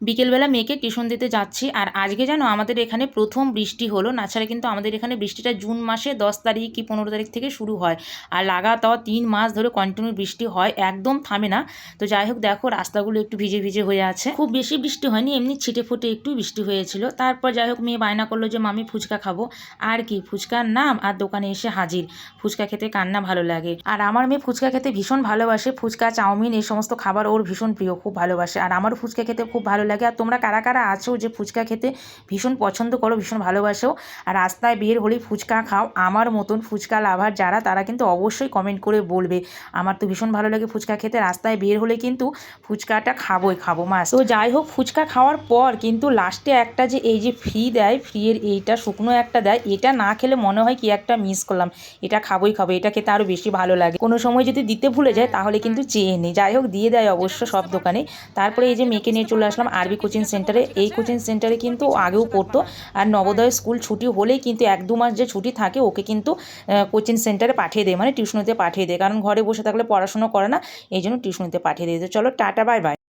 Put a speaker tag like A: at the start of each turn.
A: বিকেলবেলা মেয়েকে টিউশন দিতে যাচ্ছি। আর আজকে জানো আমাদের এখানে প্রথম বৃষ্টি হলো। তাছাড়া কিন্তু আমাদের এখানে বৃষ্টিটা জুন মাসে 10 তারিখ কি 15 তারিখ থেকে শুরু হয়। আর লাগাতার 3 মাস ধরে কন্টিনিউ বৃষ্টি হয়, একদম থামে না। তো যাই হোক দেখো রাস্তাগুলো একটু ভিজে ভিজে হয়ে আছে। খুব বেশি বৃষ্টি হয়নি, এমনি ছিটে ফুটে একটু বৃষ্টি হয়েছিল। তারপর যাই হোক মেয়ে বায়না করলো যে মামি ফুচকা খাবো। আর কি ফুচকার নাম আর দোকানে এসে হাজির। ফুচকা খেতে কান্না ভালো লাগে। আর আমার মেয়ে ফুচকা খেতে ভীষণ ভালোবাসে। ফুচকা চাউমিন এই সমস্ত খাবার ওর ভীষণ প্রিয়, খুব ভালোবাসে। আর আমারও ফুচকা খেতে খুব ভালো লাগে। আর তোমরা কারা কারা আছো যে ফুচকা খেতে ভীষণ পছন্দ করো, ভীষণ ভালোবাসো, আর রাস্তায় বের হলেই ফুচকা খাও আমার মতন ফুচকা লাভার যারা, তারা কিন্তু অবশ্যই কমেন্ট করে বলবে। আমার তো ভীষণ ভালো লাগে ফুচকা খেতে, রাস্তায় বের হলে কিন্তু ফুচকাটা খাবো মাস। তো যাই হোক ফুচকা খাওয়ার পর কিন্তু লাস্টে একটা যে এই যে ফ্রি দেয়, ফ্রিয়ের এইটা শুকনো একটা দেয়, এটা না খেলে মনে হয় কি একটা মিস করলাম। এটা খাবো, এটা খেতে আরও বেশি ভালো লাগে। কোনো সময় যদি দিতে ভুলে যায় তাহলে কিন্তু চেয়ে নেই। যাই হোক দিয়ে দেয় অবশ্য সব দোকানে। তারপরে এই যে মেয়েকে নিয়ে চলে আসলাম আরবি কোচিং সেন্টারে। এই কোচিং সেন্টারে কিন্তু আগেও পড়তো। আর নবোদয় স্কুল ছুটি হলেই কিন্তু 1-2 মাস যে ছুটি থাকে ওকে কিন্তু কোচিং সেন্টারে পাঠিয়ে দেয়, মানে টিউশনিতে পাঠিয়ে দেয়। কারণ ঘরে বসে থাকলে পড়াশুনো করে না, এই জন্য টিউশনিতে পাঠিয়ে দেয়। তো চলো টাটা বাই বাই।